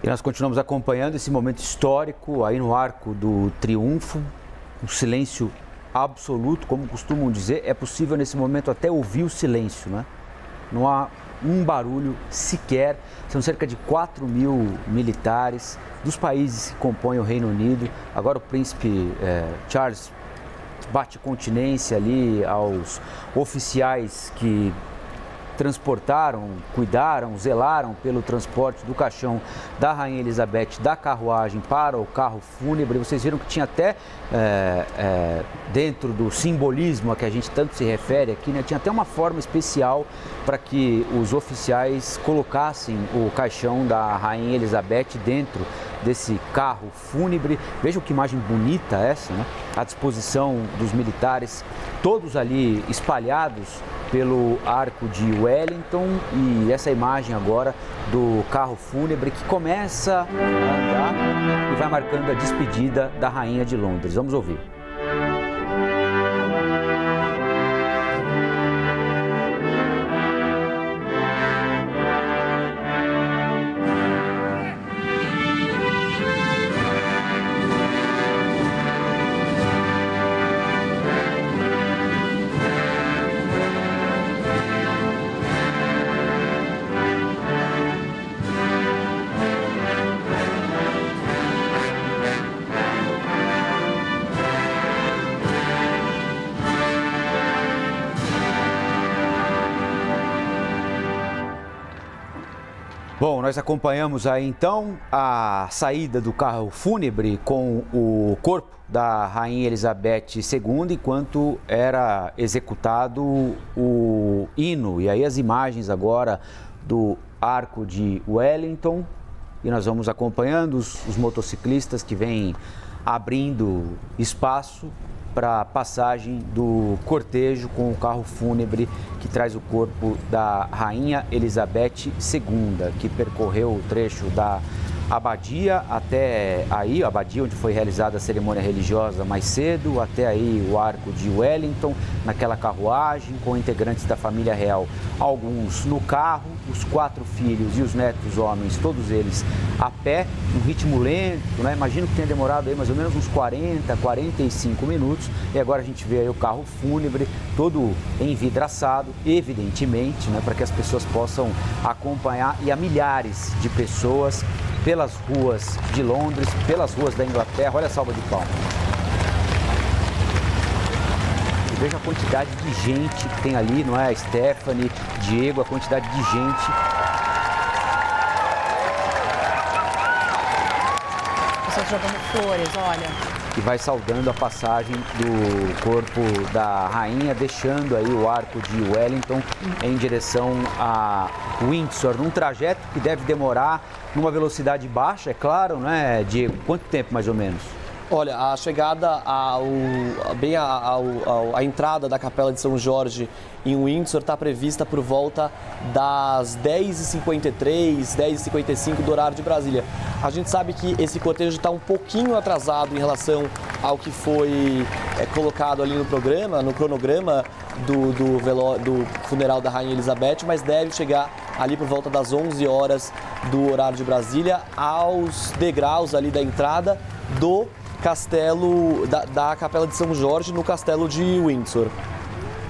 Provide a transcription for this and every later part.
E nós continuamos acompanhando esse momento histórico aí no Arco do Triunfo, um silêncio absoluto, como costumam dizer. É possível nesse momento até ouvir o silêncio, né? Não há um barulho sequer. São cerca de 4 mil militares dos países que compõem o Reino Unido. Agora o príncipe Charles bate continência ali aos oficiais que transportaram, cuidaram, zelaram pelo transporte do caixão da Rainha Elizabeth, da carruagem para o carro fúnebre. Vocês viram que tinha até, dentro do simbolismo a que a gente tanto se refere aqui, né, tinha até uma forma especial para que os oficiais colocassem o caixão da Rainha Elizabeth dentro desse carro fúnebre. Vejam que imagem bonita essa, né? À disposição dos militares, todos ali espalhados pelo Arco de Wellington, e essa imagem agora do carro fúnebre que começa a andar e vai marcando a despedida da Rainha de Londres. Vamos ouvir. Bom, nós acompanhamos aí então a saída do carro fúnebre com o corpo da Rainha Elizabeth II, enquanto era executado o hino. E aí as imagens agora do Arco de Wellington, e nós vamos acompanhando os motociclistas que vêm abrindo espaço para a passagem do cortejo com o carro fúnebre que traz o corpo da Rainha Elizabeth II, que percorreu o trecho da Abadia até aí, a Abadia onde foi realizada a cerimônia religiosa mais cedo, até aí o Arco de Wellington, naquela carruagem com integrantes da família real, alguns no carro, os 4 filhos e os netos homens, todos eles a pé, um ritmo lento, né? Imagino que tenha demorado aí mais ou menos uns 40, 45 minutos, e agora a gente vê aí o carro fúnebre todo envidraçado, evidentemente, né? Para que as pessoas possam acompanhar, e há milhares de pessoas pelas ruas de Londres, pelas ruas da Inglaterra. Olha a salva de palmas. E veja a quantidade de gente que tem ali, não é? Stephanie, Diego, a quantidade de gente. Pessoas jogando flores, olha. E vai saudando a passagem do corpo da rainha, deixando aí o Arco de Wellington em direção a Windsor, num trajeto que deve demorar numa velocidade baixa, é claro, né, Diego? Quanto tempo mais ou menos? Olha, a chegada à entrada da Capela de São Jorge em Windsor está prevista por volta das 10h53, 10h55 do horário de Brasília. A gente sabe que esse cortejo está um pouquinho atrasado em relação ao que foi colocado ali no programa, no cronograma do funeral da Rainha Elizabeth, mas deve chegar ali por volta das 11 horas do horário de Brasília, aos degraus ali da entrada do castelo, da Capela de São Jorge, no castelo de Windsor.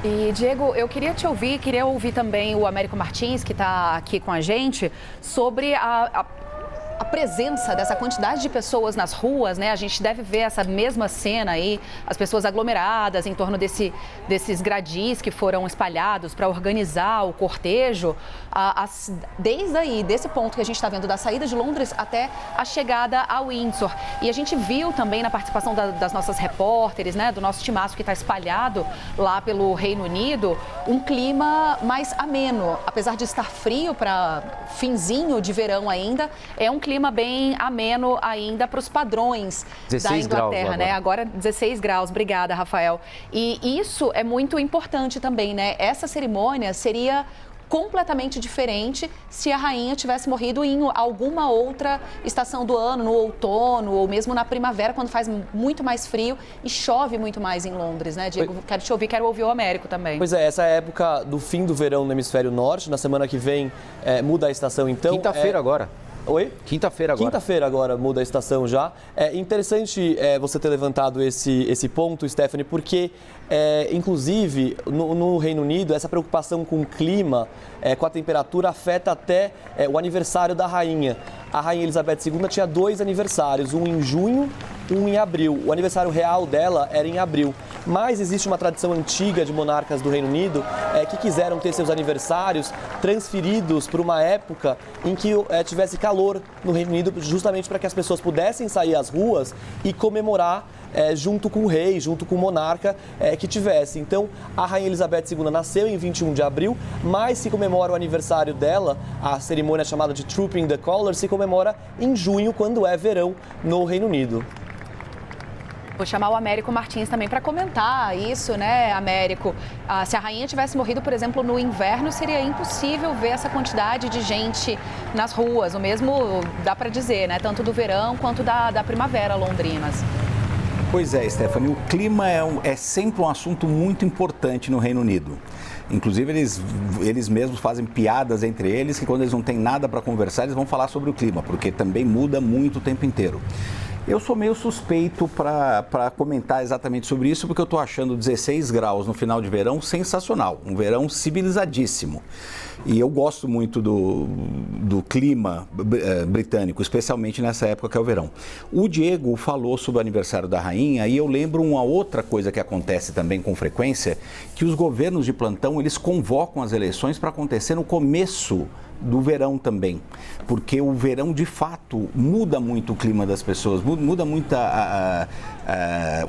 E, Diego, eu queria te ouvir, queria ouvir também o Américo Martins, que está aqui com a gente, sobre a presença dessa quantidade de pessoas nas ruas, né? A gente deve ver essa mesma cena aí, as pessoas aglomeradas em torno desses gradis que foram espalhados para organizar o cortejo, desde aí, desse ponto que a gente está vendo, da saída de Londres até a chegada a Windsor. E a gente viu também na participação das nossas repórteres, né, do nosso timaço que está espalhado lá pelo Reino Unido, um clima mais ameno. Apesar de estar frio para finzinho de verão ainda, é um clima bem ameno ainda para os padrões da Inglaterra, né? Agora 16 graus. Obrigada, Rafael. E isso é muito importante também, né? Essa cerimônia seria completamente diferente se a rainha tivesse morrido em alguma outra estação do ano, no outono ou mesmo na primavera, quando faz muito mais frio e chove muito mais em Londres, né, Diego? Quero te ouvir, quero ouvir o Américo também. Pois é, essa é a época do fim do verão no hemisfério norte. Na semana que vem muda a estação, então. Quinta-feira agora. Oi? Quinta-feira agora. Quinta-feira agora muda a estação já. É interessante você ter levantado esse ponto, Stephanie, porque, inclusive, no Reino Unido, essa preocupação com o clima, com a temperatura, afeta até o aniversário da rainha. A Rainha Elizabeth II tinha 2 aniversários, um em junho, um em abril. O aniversário real dela era em abril. Mas existe uma tradição antiga de monarcas do Reino Unido que quiseram ter seus aniversários transferidos para uma época em que tivesse calor no Reino Unido, justamente para que as pessoas pudessem sair às ruas e comemorar junto com o rei, junto com o monarca que tivesse. Então, a Rainha Elizabeth II nasceu em 21 de abril, mas se comemora o aniversário dela, a cerimônia chamada de Trooping the Colours, se comemora em junho, quando é verão no Reino Unido. Vou chamar o Américo Martins também para comentar isso, né, Américo? Se a rainha tivesse morrido, por exemplo, no inverno, seria impossível ver essa quantidade de gente nas ruas. O mesmo dá para dizer, né? Tanto do verão quanto da primavera londrinas. Pois é, Stephanie, o clima é sempre um assunto muito importante no Reino Unido. Inclusive, eles mesmos fazem piadas entre eles que quando eles não têm nada para conversar, eles vão falar sobre o clima, porque também muda muito o tempo inteiro. Eu sou meio suspeito para comentar exatamente sobre isso, porque eu estou achando 16 graus no final de verão sensacional, um verão civilizadíssimo. E eu gosto muito do clima britânico, especialmente nessa época que é o verão. O Diego falou sobre o aniversário da rainha e eu lembro uma outra coisa que acontece também com frequência, que os governos de plantão, eles convocam as eleições para acontecer no começo do verão também, porque o verão de fato muda muito o clima das pessoas, muda muito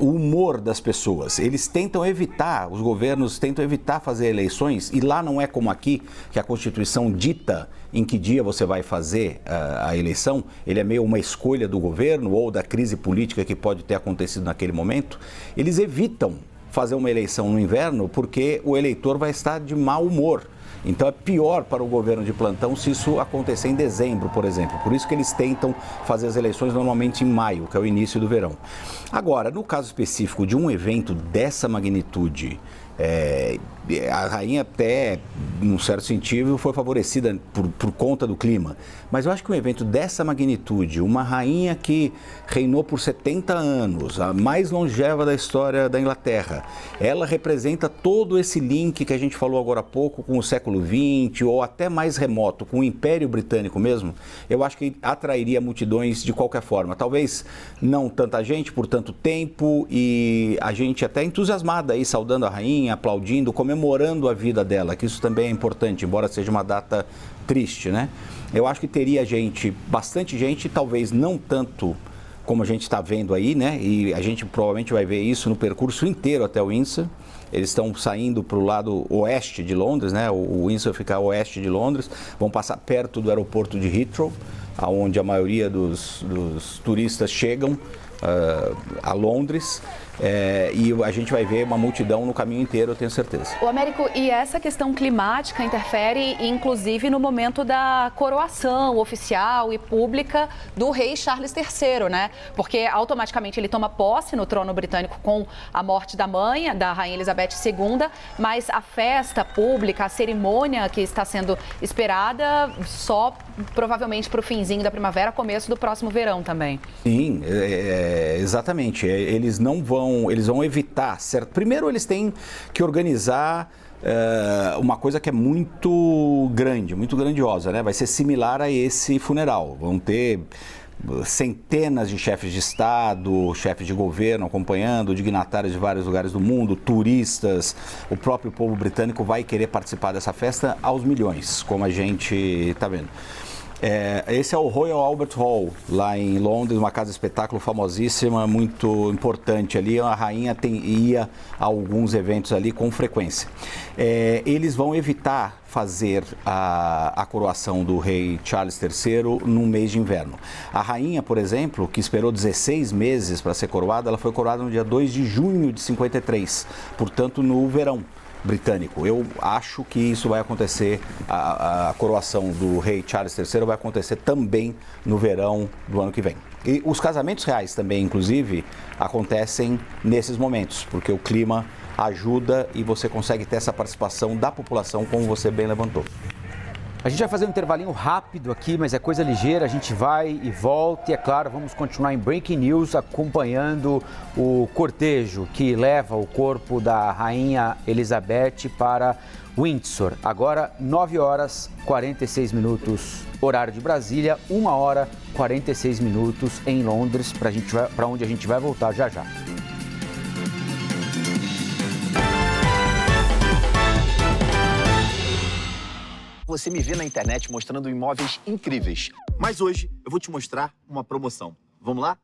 o humor das pessoas. Eles tentam evitar, os governos tentam evitar fazer eleições, e lá não é como aqui, que a Constituição dita em que dia você vai fazer a eleição, ele é meio uma escolha do governo ou da crise política que pode ter acontecido naquele momento. Eles evitam fazer uma eleição no inverno porque o eleitor vai estar de mau humor. Então é pior para o governo de plantão se isso acontecer em dezembro, por exemplo. Por isso que eles tentam fazer as eleições normalmente em maio, que é o início do verão. Agora, no caso específico de um evento dessa magnitude, a rainha até, num certo sentido, foi favorecida por conta do clima. Mas eu acho que um evento dessa magnitude, uma rainha que reinou por 70 anos, a mais longeva da história da Inglaterra, ela representa todo esse link que a gente falou agora há pouco com o século XX ou até mais remoto, com o Império Britânico mesmo. Eu acho que atrairia multidões de qualquer forma. Talvez não tanta gente por tanto tempo e a gente até entusiasmada aí, saudando a rainha, aplaudindo, comemorando a vida dela, que isso também é importante, embora seja uma data triste, né? Eu acho que teria gente, bastante gente, talvez não tanto como a gente está vendo aí, né? E a gente provavelmente vai ver isso no percurso inteiro até o Windsor. Eles estão saindo para o lado oeste de Londres, né? O Windsor fica a oeste de Londres, vão passar perto do aeroporto de Heathrow, onde a maioria dos turistas chegam a Londres. E a gente vai ver uma multidão no caminho inteiro, eu tenho certeza. O Américo, e essa questão climática interfere inclusive no momento da coroação oficial e pública do rei Charles III, né? Porque automaticamente ele toma posse no trono britânico com a morte da mãe, da rainha Elizabeth II, mas a festa pública, a cerimônia que está sendo esperada só provavelmente para o finzinho da primavera, começo do próximo verão também. Sim, exatamente. Eles vão evitar, certo? Primeiro eles têm que organizar uma coisa que é muito grande, muito grandiosa, né? Vai ser similar a esse funeral. Vão ter centenas de chefes de Estado, chefes de governo acompanhando, dignatários de vários lugares do mundo, turistas. O próprio povo britânico vai querer participar dessa festa aos milhões, como a gente está vendo. Esse é o Royal Albert Hall, lá em Londres, uma casa de espetáculo famosíssima, muito importante ali. A rainha ia a alguns eventos ali com frequência. Eles vão evitar fazer a coroação do rei Charles III no mês de inverno. A rainha, por exemplo, que esperou 16 meses para ser coroada, ela foi coroada no dia 2 de junho de 53, portanto no verão britânico. Eu acho que isso vai acontecer, a coroação do rei Charles III vai acontecer também no verão do ano que vem. E os casamentos reais também, inclusive, acontecem nesses momentos, porque o clima ajuda e você consegue ter essa participação da população, como você bem levantou. A gente vai fazer um intervalinho rápido aqui, mas é coisa ligeira, a gente vai e volta e, é claro, vamos continuar em Breaking News acompanhando o cortejo que leva o corpo da Rainha Elizabeth para Windsor. Agora, 9 horas 46 minutos, horário de Brasília, 1 hora 46 minutos em Londres, para onde a gente vai voltar já já. Você me vê na internet mostrando imóveis incríveis. Mas hoje eu vou te mostrar uma promoção. Vamos lá?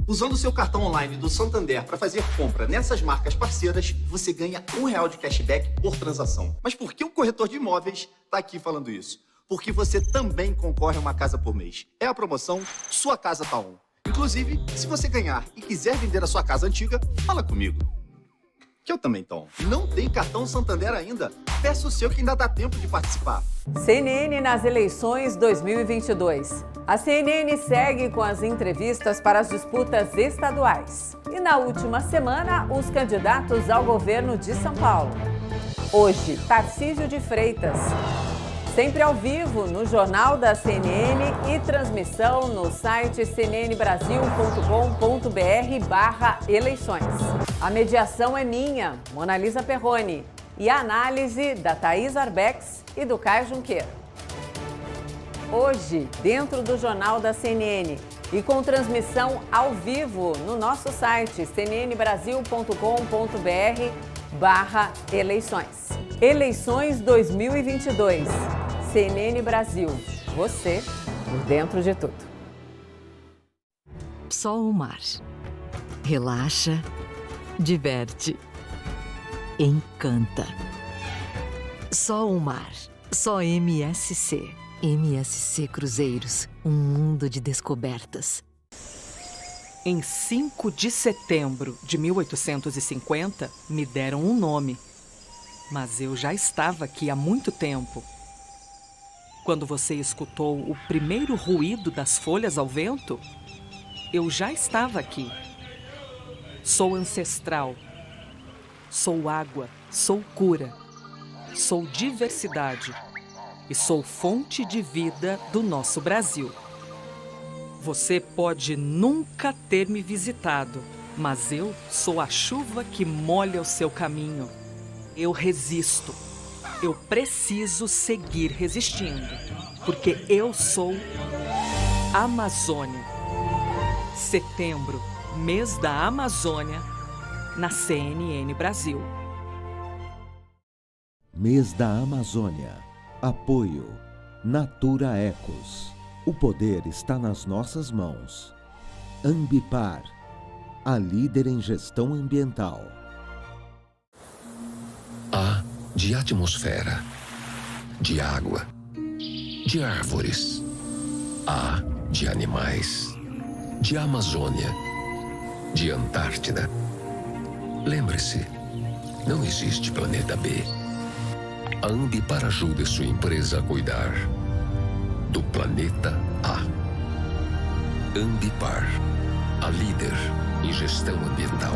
Usando o seu cartão online do Santander para fazer compra nessas marcas parceiras, você ganha R$1 de cashback por transação. Mas por que o corretor de imóveis está aqui falando isso? Porque você também concorre a uma casa por mês. É a promoção Sua Casa Tá On. Inclusive, se você ganhar e quiser vender a sua casa antiga, fala comigo. Que eu também tô. Não tem cartão Santander ainda? Peça o seu que ainda dá tempo de participar. CNN nas eleições 2022. A CNN segue com as entrevistas para as disputas estaduais. E na última semana, os candidatos ao governo de São Paulo. Hoje, Tarcísio de Freitas. Sempre ao vivo no Jornal da CNN e transmissão no site cnnbrasil.com.br/eleições. A mediação é minha, Monalisa Perrone, e a análise da Thaís Arbex e do Caio Junqueira. Hoje, dentro do Jornal da CNN e com transmissão ao vivo no nosso site cnnbrasil.com.br/eleições. Eleições 2022. CNN Brasil. Você por dentro de tudo. Só o mar. Relaxa, diverte, encanta. Só o mar. Só MSC. MSC Cruzeiros. Um mundo de descobertas. Em 5 de setembro de 1850, me deram um nome. Mas eu já estava aqui há muito tempo. Quando você escutou o primeiro ruído das folhas ao vento, eu já estava aqui. Sou ancestral. Sou água, sou cura. Sou diversidade. E sou fonte de vida do nosso Brasil. Você pode nunca ter me visitado, mas eu sou a chuva que molha o seu caminho. Eu resisto. Eu preciso seguir resistindo, porque eu sou Amazônia. Setembro, mês da Amazônia, na CNN Brasil. Mês da Amazônia. Apoio Natura Ecos. O poder está nas nossas mãos. Ambipar, a líder em gestão ambiental. A de atmosfera, de água, de árvores. A de animais, de Amazônia, de Antártida. Lembre-se, não existe planeta B. A Ambipar ajuda sua empresa a cuidar do planeta A. Ambipar, a líder em gestão ambiental.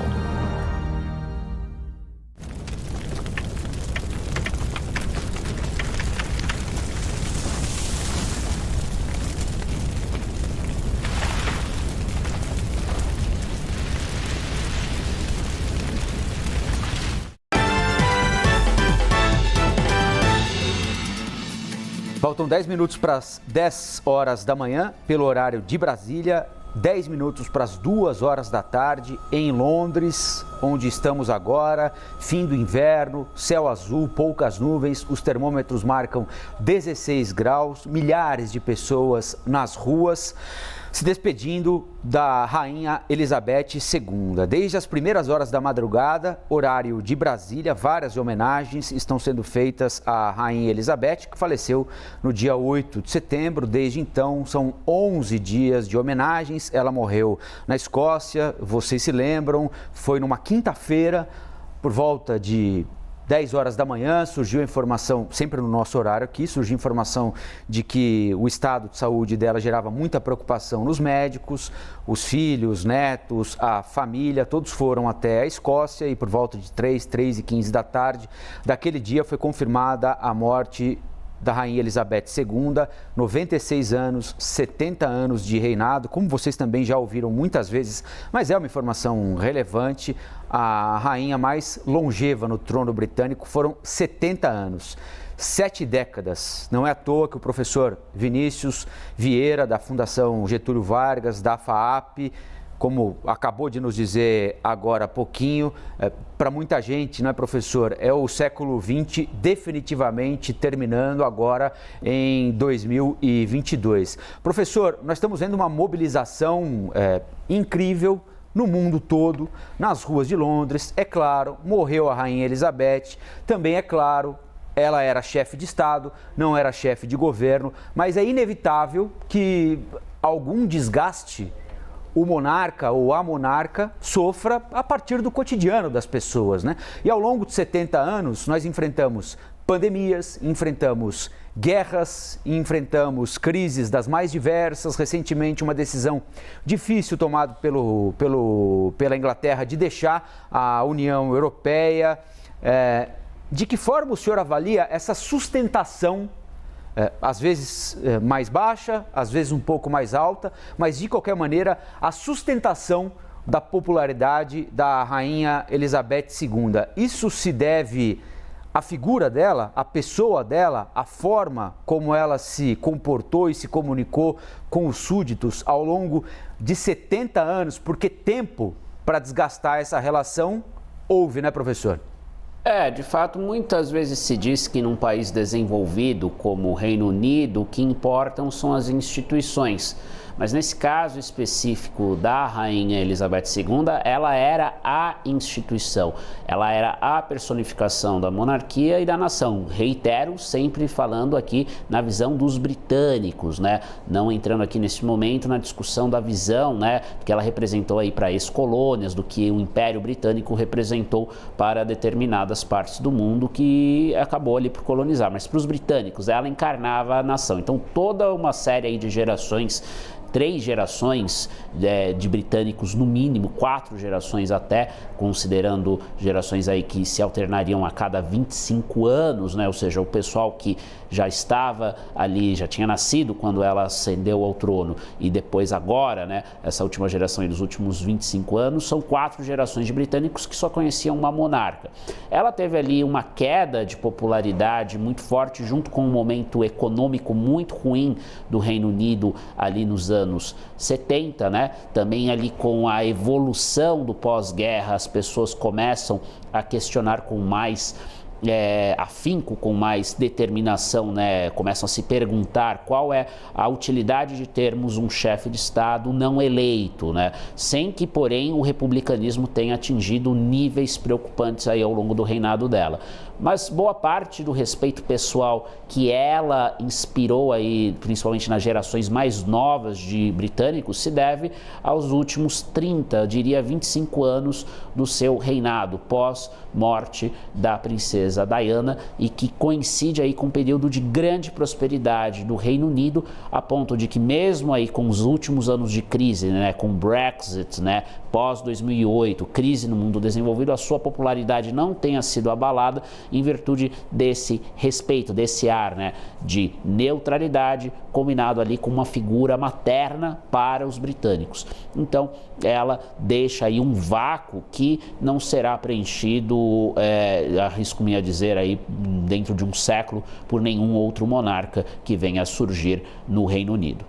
Faltam 10 minutos para as 10 horas da manhã, pelo horário de Brasília, 10 minutos para as 2 horas da tarde em Londres, onde estamos agora, fim do inverno, céu azul, poucas nuvens, os termômetros marcam 16 graus, milhares de pessoas nas ruas, se despedindo da Rainha Elizabeth II. Desde as primeiras horas da madrugada, horário de Brasília, várias homenagens estão sendo feitas à Rainha Elizabeth, que faleceu no dia 8 de setembro. Desde então, são 11 dias de homenagens. Ela morreu na Escócia, vocês se lembram, foi numa quinta-feira, por volta de 10 horas da manhã, surgiu a informação, sempre no nosso horário aqui, surgiu a informação de que o estado de saúde dela gerava muita preocupação nos médicos, os filhos, netos, a família, todos foram até a Escócia e por volta de 3h15 da tarde daquele dia foi confirmada a morte da Rainha Elizabeth II, 96 anos, 70 anos de reinado, como vocês também já ouviram muitas vezes, mas é uma informação relevante. A rainha mais longeva no trono britânico foram 70 anos. 7 décadas. Não é à toa que o professor Vinícius Vieira, da Fundação Getúlio Vargas, da FAAP, como acabou de nos dizer agora há pouquinho, para muita gente, não é, professor? É o século XX definitivamente terminando agora em 2022. Professor, nós estamos vendo uma mobilização incrível no mundo todo, nas ruas de Londres. É claro, morreu a Rainha Elizabeth, também é claro, ela era chefe de Estado, não era chefe de governo, mas é inevitável que algum desgaste o monarca ou a monarca sofra a partir do cotidiano das pessoas, né? E ao longo de 70 anos, nós enfrentamos pandemias, enfrentamos guerras, enfrentamos crises das mais diversas. Recentemente, uma decisão difícil tomada pela Inglaterra de deixar a União Europeia. De que forma o senhor avalia essa sustentação, às vezes mais baixa, às vezes um pouco mais alta, mas de qualquer maneira a sustentação da popularidade da Rainha Elizabeth II? Isso se deve à figura dela, à pessoa dela, à forma como ela se comportou e se comunicou com os súditos ao longo de 70 anos, porque tempo para desgastar essa relação houve, né, professor? De fato, muitas vezes se diz que num país desenvolvido como o Reino Unido, o que importam são as instituições. Mas nesse caso específico da Rainha Elizabeth II, ela era a instituição, ela era a personificação da monarquia e da nação. Reitero, sempre falando aqui na visão dos britânicos, né? Não entrando aqui nesse momento na discussão da visão, né, que ela representou aí para ex-colônias, do que o Império Britânico representou para determinadas partes do mundo que acabou ali por colonizar. Mas para os britânicos, ela encarnava a nação. Então, toda uma série aí de gerações, 3 gerações de britânicos, no mínimo 4 gerações até, considerando gerações aí que se alternariam a cada 25 anos, né? Ou seja, o pessoal que já estava ali, já tinha nascido quando ela ascendeu ao trono e depois agora, né, essa última geração dos últimos 25 anos, são 4 gerações de britânicos que só conheciam uma monarca. Ela teve ali uma queda de popularidade muito forte junto com um momento econômico muito ruim do Reino Unido ali nos anos 70, né? Também ali com a evolução do pós-guerra, as pessoas começam a questionar com mais afinco, com mais determinação, né? Começam a se perguntar qual é a utilidade de termos um chefe de Estado não eleito, né? Sem que, porém, o republicanismo tenha atingido níveis preocupantes aí ao longo do reinado dela. Mas boa parte do respeito pessoal que ela inspirou aí, principalmente nas gerações mais novas de britânicos, se deve aos últimos 30, diria 25 anos do seu reinado, pós-morte da princesa Diana, e que coincide aí com um período de grande prosperidade do Reino Unido, a ponto de que mesmo aí com os últimos anos de crise, né, com o Brexit, né, pós-2008, crise no mundo desenvolvido, a sua popularidade não tenha sido abalada em virtude desse respeito, desse ar, né, de neutralidade, combinado ali com uma figura materna para os britânicos. Então, ela deixa aí um vácuo que não será preenchido, arrisco-me a dizer, aí, dentro de um século, por nenhum outro monarca que venha a surgir no Reino Unido.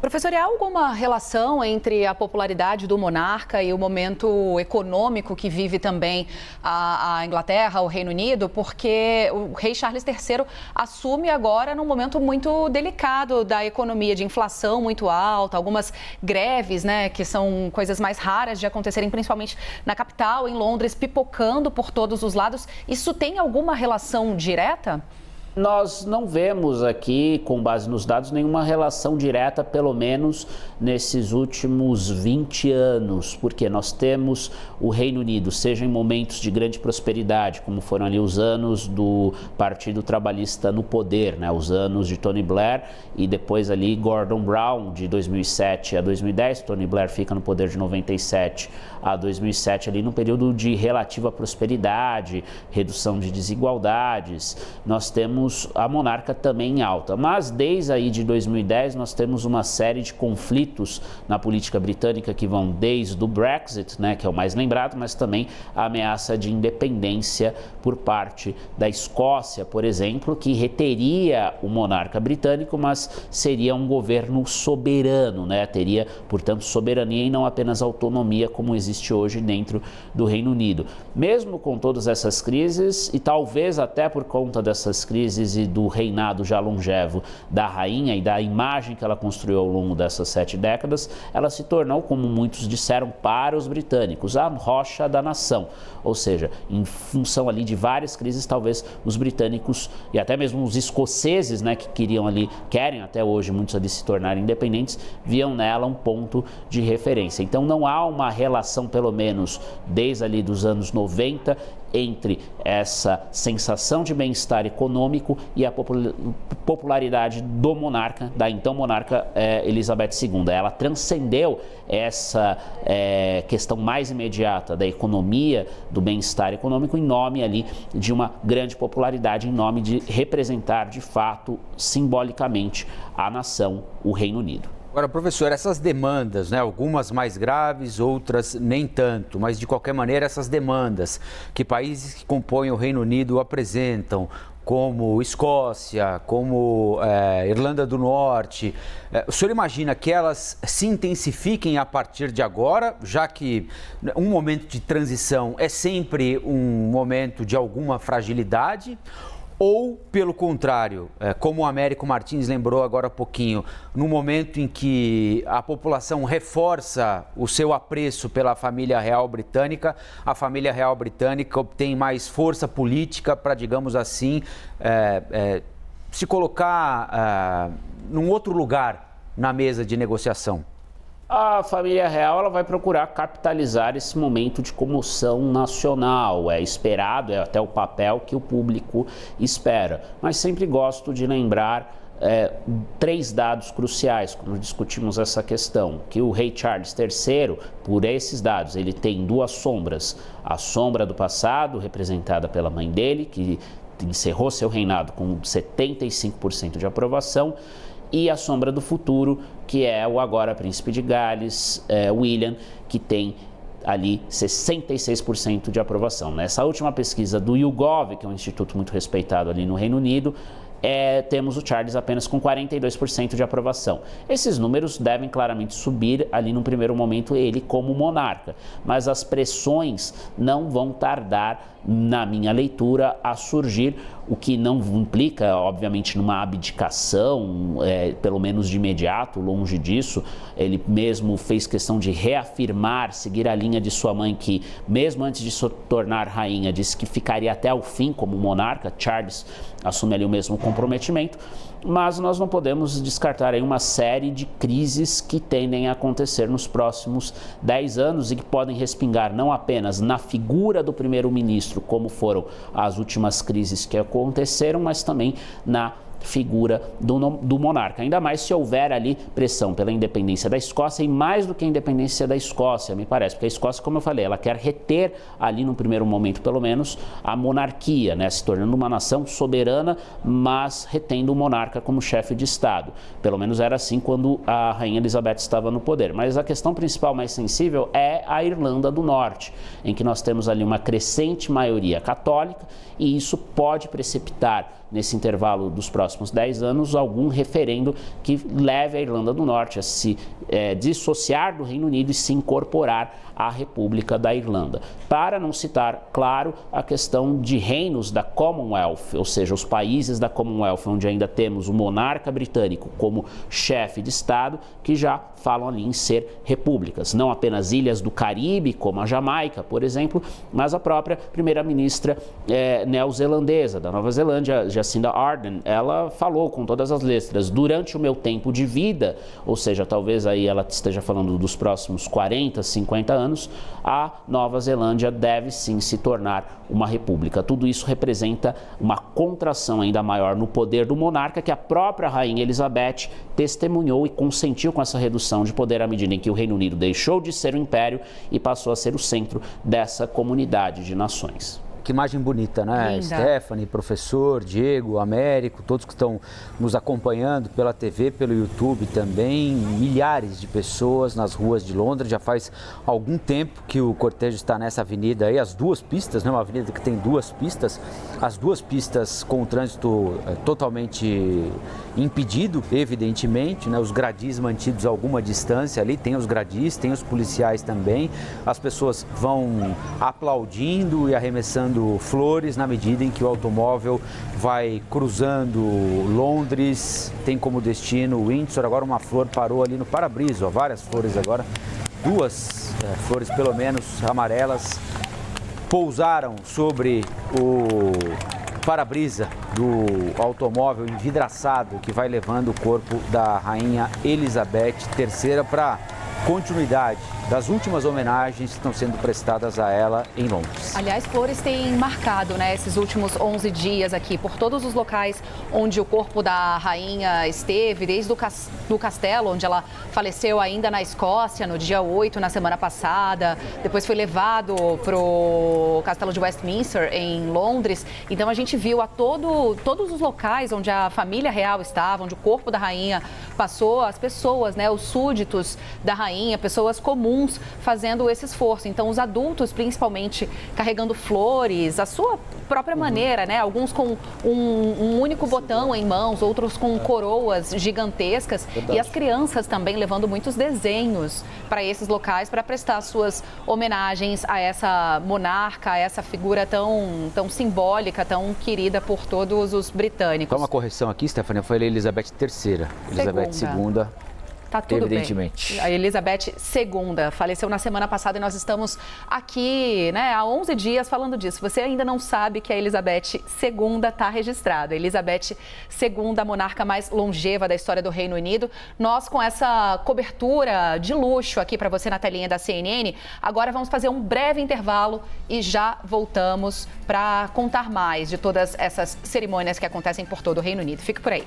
Professor, há alguma relação entre a popularidade do monarca e o momento econômico que vive também a Inglaterra, o Reino Unido? Porque o rei Charles III assume agora num momento muito delicado da economia, de inflação muito alta, algumas greves, né, que são coisas mais raras de acontecerem, principalmente na capital, em Londres, pipocando por todos os lados. Isso tem alguma relação direta? Nós não vemos aqui, com base nos dados, nenhuma relação direta, pelo menos nesses últimos 20 anos, porque nós temos o Reino Unido, seja em momentos de grande prosperidade, como foram ali os anos do Partido Trabalhista no poder, né? Os anos de Tony Blair e depois ali Gordon Brown, de 2007 a 2010, Tony Blair fica no poder de 97 a 2007, ali no período de relativa prosperidade, redução de desigualdades. Nós temos temos a monarca também em alta. Mas desde aí de 2010 nós temos uma série de conflitos na política britânica que vão desde o Brexit, né, que é o mais lembrado, mas também a ameaça de independência por parte da Escócia, por exemplo, que reteria o monarca britânico, mas seria um governo soberano, né? Teria, portanto, soberania e não apenas autonomia como existe hoje dentro do Reino Unido. Mesmo com todas essas crises, e talvez até por conta dessas crises e do reinado já longevo da rainha e da imagem que ela construiu ao longo dessas 7 décadas, ela se tornou, como muitos disseram, para os britânicos, a rocha da nação. Ou seja, em função ali de várias crises, talvez os britânicos e até mesmo os escoceses, né, que querem até hoje muitos ali se tornarem independentes, viam nela um ponto de referência. Então não há uma relação, pelo menos desde ali dos anos 90, entre essa sensação de bem-estar econômico e a popularidade do monarca, da então monarca Elizabeth II. Ela transcendeu essa questão mais imediata da economia, do bem-estar econômico, em nome ali de uma grande popularidade, em nome de representar de fato, simbolicamente, a nação, o Reino Unido. Agora, professor, essas demandas, né, algumas mais graves, outras nem tanto, mas de qualquer maneira essas demandas que países que compõem o Reino Unido apresentam, como Escócia, como Irlanda do Norte, o senhor imagina que elas se intensifiquem a partir de agora, já que um momento de transição é sempre um momento de alguma fragilidade? Ou, pelo contrário, como o Américo Martins lembrou agora há pouquinho, no momento em que a população reforça o seu apreço pela família real britânica, a família real britânica obtém mais força política para, digamos assim, se colocar num outro lugar na mesa de negociação? A família real ela vai procurar capitalizar esse momento de comoção nacional. É esperado, é até o papel que o público espera. Mas sempre gosto de lembrar 3 dados cruciais quando discutimos essa questão. Que o rei Charles III, por esses dados, ele tem 2 sombras. A sombra do passado, representada pela mãe dele, que encerrou seu reinado com 75% de aprovação, e a sombra do futuro, que é o agora príncipe de Gales, William, que tem ali 66% de aprovação. Nessa última pesquisa do YouGov, que é um instituto muito respeitado ali no Reino Unido, temos o Charles apenas com 42% de aprovação. Esses números devem claramente subir ali no primeiro momento ele como monarca, mas as pressões não vão tardar, na minha leitura, a surgir, o que não implica, obviamente, numa abdicação, pelo menos de imediato, longe disso. Ele mesmo fez questão de reafirmar, seguir a linha de sua mãe, que mesmo antes de se tornar rainha, disse que ficaria até o fim como monarca. Charles assume ali o mesmo comprometimento, mas nós não podemos descartar aí uma série de crises que tendem a acontecer nos próximos 10 anos e que podem respingar não apenas na figura do primeiro-ministro, como foram as últimas crises que aconteceram, mas também na figura do monarca, ainda mais se houver ali pressão pela independência da Escócia, e mais do que a independência da Escócia, me parece, porque a Escócia, como eu falei, ela quer reter ali no primeiro momento, pelo menos, a monarquia, né, se tornando uma nação soberana, mas retendo o monarca como chefe de Estado. Pelo menos era assim quando a rainha Elizabeth estava no poder. Mas a questão principal mais sensível é a Irlanda do Norte, em que nós temos ali uma crescente maioria católica, e isso pode precipitar, nesse intervalo dos próximos 10 anos, algum referendo que leve a Irlanda do Norte a se dissociar do Reino Unido e se incorporar à República da Irlanda. Para não citar, claro, a questão de reinos da Commonwealth, ou seja, os países da Commonwealth, onde ainda temos o monarca britânico como chefe de Estado, que já falam ali em ser repúblicas. Não apenas ilhas do Caribe, como a Jamaica, por exemplo, mas a própria primeira-ministra neozelandesa da Nova Zelândia, Jacinda Ardern, ela falou com todas as letras: durante o meu tempo de vida, ou seja, talvez aí ela esteja falando dos próximos 40, 50 anos, a Nova Zelândia deve sim se tornar uma república. Tudo isso representa uma contração ainda maior no poder do monarca, que a própria rainha Elizabeth testemunhou e consentiu com essa redução de poder à medida em que o Reino Unido deixou de ser um império e passou a ser o centro dessa comunidade de nações. Que imagem bonita, né? Linda. Stephanie, professor, Diego, Américo, todos que estão nos acompanhando pela TV, pelo YouTube também. Milhares de pessoas nas ruas de Londres. Já faz algum tempo que o cortejo está nessa avenida aí, as duas pistas, né? Uma avenida que tem duas pistas. As duas pistas com o trânsito totalmente impedido, evidentemente, né? Os gradis mantidos a alguma distância ali. Tem os gradis, tem os policiais também. As pessoas vão aplaudindo e arremessando flores na medida em que o automóvel vai cruzando Londres, tem como destino Windsor. Agora uma flor parou ali no para-brisa, várias flores agora, duas flores pelo menos amarelas pousaram sobre o para-brisa do automóvel envidraçado que vai levando o corpo da Rainha Elizabeth III para continuidade das últimas homenagens que estão sendo prestadas a ela em Londres. Aliás, flores têm marcado, né, esses últimos 11 dias aqui, por todos os locais onde o corpo da rainha esteve, desde o castelo, onde ela faleceu ainda na Escócia, no dia 8, na semana passada, depois foi levado para o castelo de Westminster, em Londres. Então, a gente viu todos os locais onde a família real estava, onde o corpo da rainha passou, as pessoas, né, os súditos da rainha, pessoas comuns, fazendo esse esforço. Então, os adultos, principalmente, carregando flores, a sua própria maneira, né? Alguns com um único botão em mãos, outros com coroas gigantescas. Verdade. E as crianças também levando muitos desenhos para esses locais para prestar suas homenagens a essa monarca, a essa figura tão simbólica, tão querida por todos os britânicos. Só uma correção aqui, Stephanie, foi a Elizabeth III. Elizabeth II. Tá tudo evidentemente bem. A Elizabeth II faleceu na semana passada e nós estamos aqui, né, há 11 dias falando disso. Você ainda não sabe que a Elizabeth II está registrada. A Elizabeth II, a monarca mais longeva da história do Reino Unido. Nós, com essa cobertura de luxo aqui para você na telinha da CNN, agora vamos fazer um breve intervalo e já voltamos para contar mais de todas essas cerimônias que acontecem por todo o Reino Unido. Fique por aí.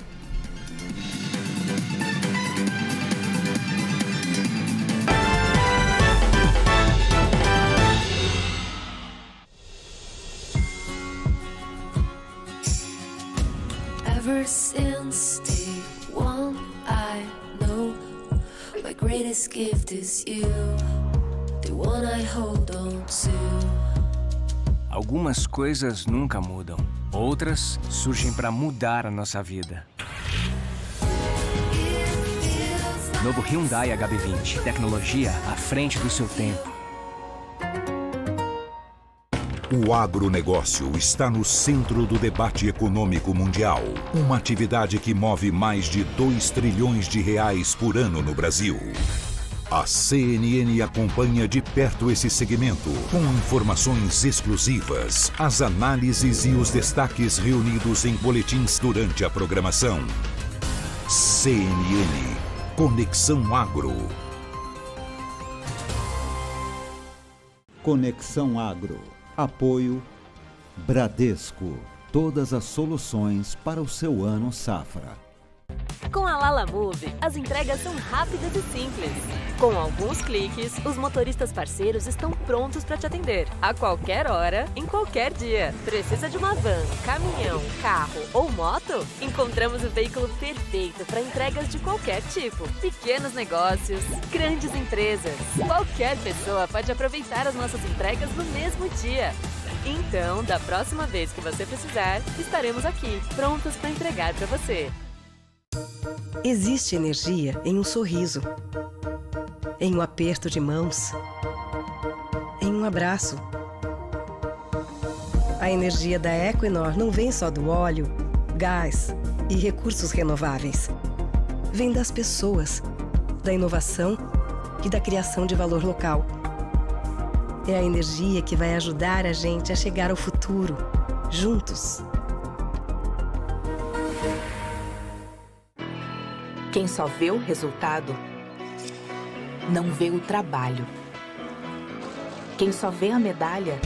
Ever since day one, I know my greatest gift is you, the one I hold on to. Algumas coisas nunca mudam, outras surgem para mudar a nossa vida. Novo Hyundai HB20, tecnologia à frente do seu tempo. O agronegócio está no centro do debate econômico mundial. Uma atividade que move mais de 2 trilhões de reais por ano no Brasil. A CNN acompanha de perto esse segmento, com informações exclusivas, as análises e os destaques reunidos em boletins durante a programação. CNN Conexão Agro. Conexão Agro. Apoio Bradesco. Todas as soluções para o seu ano safra. Com a Lala Move, as entregas são rápidas e simples. Com alguns cliques, os motoristas parceiros estão prontos para te atender. A qualquer hora, em qualquer dia. Precisa de uma van, caminhão, carro ou moto? Encontramos o veículo perfeito para entregas de qualquer tipo. Pequenos negócios, grandes empresas. Qualquer pessoa pode aproveitar as nossas entregas no mesmo dia. Então, da próxima vez que você precisar, estaremos aqui, prontos para entregar para você. Existe energia em um sorriso, em um aperto de mãos, em um abraço. A energia da Equinor não vem só do óleo, gás e recursos renováveis. Vem das pessoas, da inovação e da criação de valor local. É a energia que vai ajudar a gente a chegar ao futuro, juntos. Quem só vê o resultado, não vê o trabalho. Quem só vê a medalha,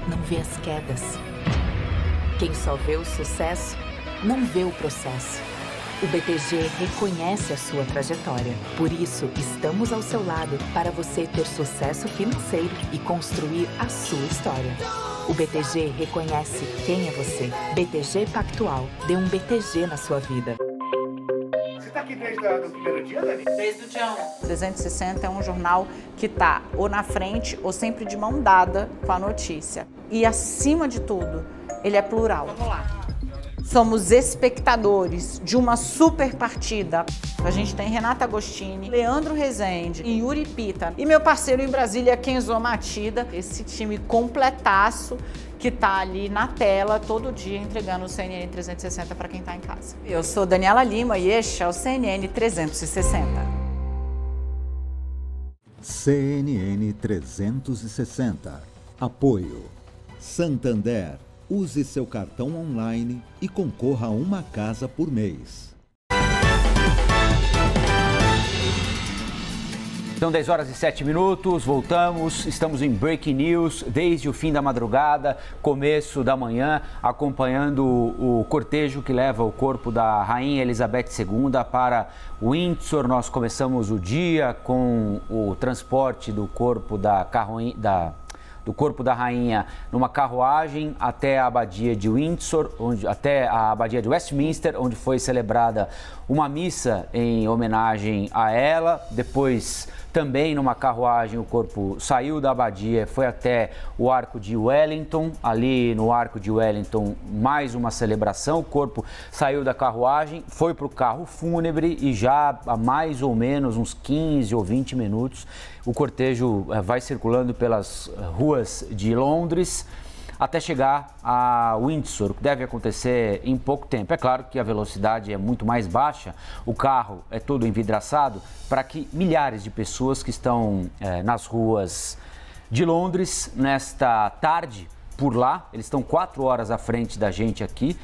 não vê as quedas. Quem só vê o sucesso, não vê o processo. O BTG reconhece a sua trajetória. Por isso, estamos ao seu lado para você ter sucesso financeiro e construir a sua história. O BTG reconhece quem é você. BTG Pactual. Dê um BTG na sua vida. Você está aqui desde o primeiro dia, Dani? Desde o dia 1. 360 é um jornal que está ou na frente ou sempre de mão dada com a notícia. E, acima de tudo, ele é plural. Vamos lá. Somos espectadores de uma super partida. A gente tem Renata Agostini, Leandro Rezende e Yuri Pita. E meu parceiro em Brasília, Kenzo Matida. Esse time completaço que tá ali na tela todo dia entregando o CNN 360 para quem tá em casa. Eu sou Daniela Lima e este é o CNN 360. CNN 360. Apoio. Santander. Use seu cartão online e concorra a uma casa por mês. São 10 horas e 7 minutos, voltamos, estamos em Breaking News desde o fim da madrugada, começo da manhã, acompanhando o cortejo que leva o corpo da Rainha Elizabeth II para Windsor. Nós começamos o dia com o transporte do corpo do corpo da rainha numa carruagem até a abadia de Windsor, até a abadia de Westminster, onde foi celebrada uma missa em homenagem a ela. Depois, também numa carruagem, o corpo saiu da abadia, foi até o Arco de Wellington. Ali no Arco de Wellington, mais uma celebração. O corpo saiu da carruagem, foi para o carro fúnebre e já há mais ou menos uns 15 ou 20 minutos o cortejo vai circulando pelas ruas de Londres até chegar a Windsor, o que deve acontecer em pouco tempo. É claro que a velocidade é muito mais baixa, o carro é todo envidraçado para que milhares de pessoas que estão nas ruas de Londres nesta tarde por lá, eles estão 4 horas à frente da gente aqui,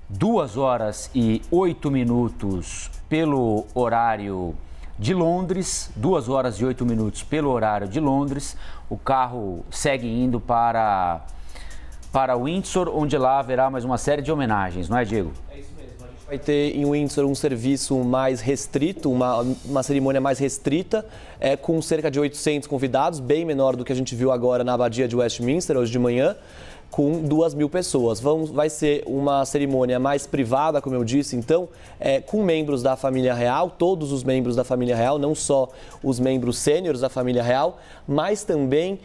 2 horas e 8 minutos pelo horário de Londres, 2 horas e 8 minutos pelo horário de Londres. O carro segue indo para Windsor, onde lá haverá mais uma série de homenagens, não é, Diego? É isso mesmo. A gente vai ter em Windsor um serviço mais restrito, uma cerimônia mais restrita, com cerca de 800 convidados, bem menor do que a gente viu agora na abadia de Westminster, hoje de manhã, com 2.000 pessoas. Vai ser uma cerimônia mais privada, como eu disse, então, com membros da família real, todos os membros da família real, não só os membros sêniores da família real, mas também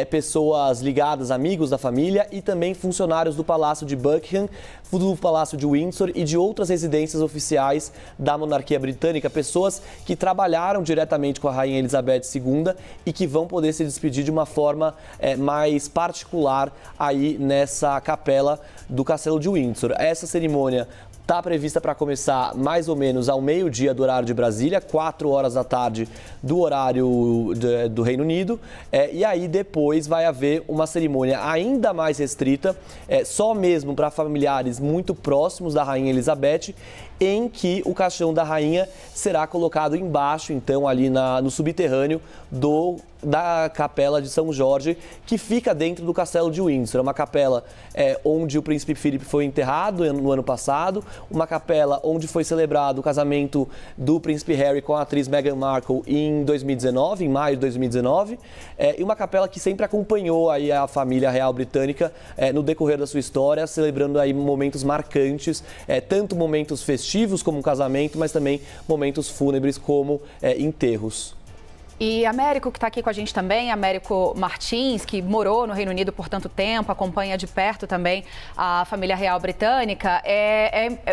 pessoas ligadas, amigos da família e também funcionários do Palácio de Buckingham, do Palácio de Windsor e de outras residências oficiais da monarquia britânica, pessoas que trabalharam diretamente com a Rainha Elizabeth II e que vão poder se despedir de uma forma mais particular aí nessa capela do Castelo de Windsor. Essa cerimônia está prevista para começar mais ou menos ao meio-dia do horário de Brasília, 4 horas da tarde do horário do Reino Unido. E aí depois vai haver uma cerimônia ainda mais restrita, só mesmo para familiares muito próximos da Rainha Elizabeth, em que o caixão da rainha será colocado embaixo, então, ali no subterrâneo da Capela de São Jorge, que fica dentro do Castelo de Windsor. É uma capela onde o príncipe Philip foi enterrado no ano passado, uma capela onde foi celebrado o casamento do príncipe Harry com a atriz Meghan Markle em 2019, em maio de 2019, e uma capela que sempre acompanhou aí a família real britânica no decorrer da sua história, celebrando aí momentos marcantes, tanto momentos festivos como um casamento, mas também momentos fúnebres como enterros. E Américo, que está aqui com a gente também, Américo Martins, que morou no Reino Unido por tanto tempo, acompanha de perto também a família real britânica.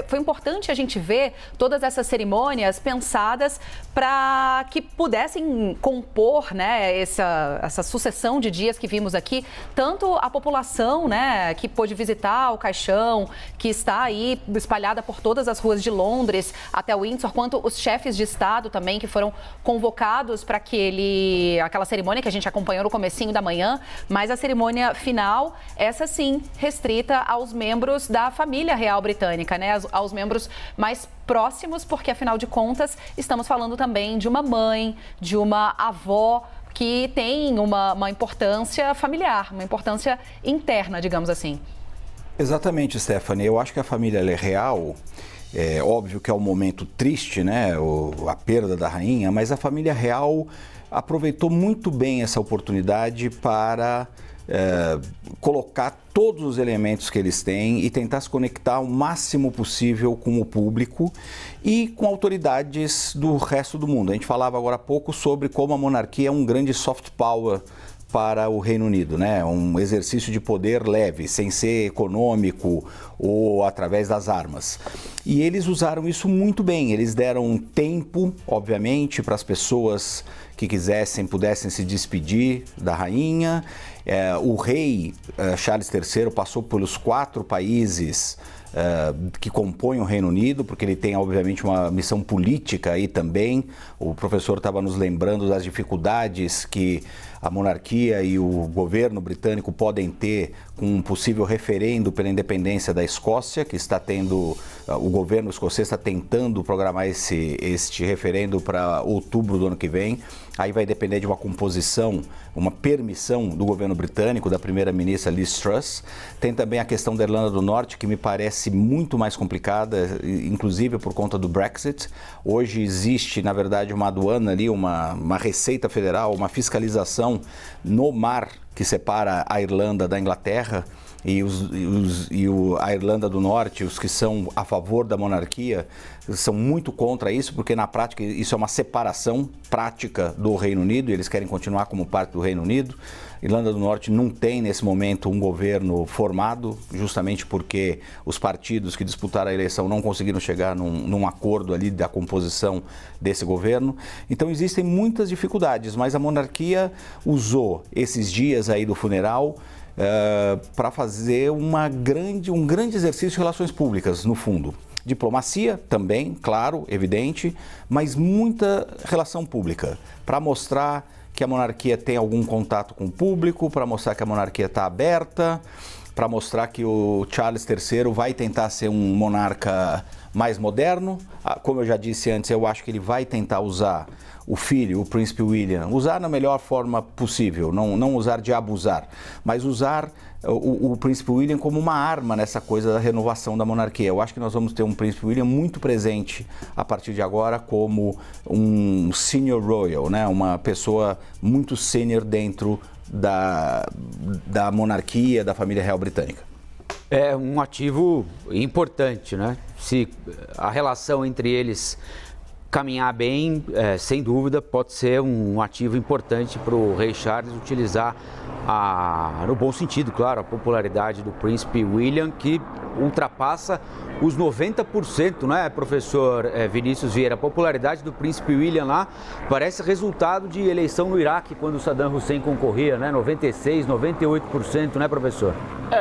Foi importante a gente ver todas essas cerimônias pensadas para que pudessem compor, né, essa sucessão de dias que vimos aqui, tanto a população, né, que pôde visitar o caixão, que está aí espalhada por todas as ruas de Londres até Windsor, quanto os chefes de Estado também, que foram convocados para que aquela cerimônia que a gente acompanhou no comecinho da manhã, mas a cerimônia final, essa sim, restrita aos membros da família real britânica, né? Aos membros mais próximos, porque afinal de contas estamos falando também de uma mãe, de uma avó que tem uma importância familiar, uma importância interna, digamos assim. Exatamente, Stephanie. Eu acho que a família real, é óbvio que é um momento triste, né? A perda da rainha, mas a família real aproveitou muito bem essa oportunidade para colocar todos os elementos que eles têm e tentar se conectar o máximo possível com o público e com autoridades do resto do mundo. A gente falava agora há pouco sobre como a monarquia é um grande soft power para o Reino Unido, né? Um exercício de poder leve, sem ser econômico ou através das armas. E eles usaram isso muito bem, eles deram tempo, obviamente, para as pessoas que pudessem se despedir da rainha. O rei Charles III passou pelos 4 países que compõem o Reino Unido, porque ele tem, obviamente, uma missão política aí também. O professor estava nos lembrando das dificuldades que a monarquia e o governo britânico podem ter com um possível referendo pela independência da Escócia, que está tendo, o governo escocês está tentando programar este referendo para outubro do ano que vem. Aí vai depender de uma composição, uma permissão do governo britânico, da primeira-ministra Liz Truss. Tem também a questão da Irlanda do Norte, que me parece muito mais complicada, inclusive por conta do Brexit. Hoje existe, na verdade, uma aduana ali, uma receita federal, uma fiscalização no mar que separa a Irlanda da Inglaterra, a Irlanda do Norte, os que são a favor da monarquia, são muito contra isso, porque na prática isso é uma separação prática do Reino Unido, e eles querem continuar como parte do Reino Unido. Irlanda do Norte não tem nesse momento um governo formado, justamente porque os partidos que disputaram a eleição não conseguiram chegar num acordo ali da composição desse governo. Então existem muitas dificuldades, mas a monarquia usou esses dias aí do funeral para fazer um grande exercício de relações públicas, no fundo. Diplomacia também, claro, evidente, mas muita relação pública, para mostrar que a monarquia tem algum contato com o público, para mostrar que a monarquia está aberta, para mostrar que o Charles III vai tentar ser um monarca mais moderno. Como eu já disse antes, eu acho que ele vai tentar usar o filho, o príncipe William, usar na melhor forma possível, não usar de abusar, mas usar o príncipe William como uma arma nessa coisa da renovação da monarquia. Eu acho que nós vamos ter um príncipe William muito presente a partir de agora como um senior royal, né? Uma pessoa muito sênior dentro da monarquia, da família real britânica. É um ativo importante, né? Se a relação entre eles caminhar bem, sem dúvida, pode ser um ativo importante para o rei Charles utilizar, no bom sentido, claro, a popularidade do príncipe William, que ultrapassa os 90%, né, professor Vinícius Vieira? A popularidade do príncipe William lá parece resultado de eleição no Iraque, quando Saddam Hussein concorria, né? 96%, 98%, né, professor?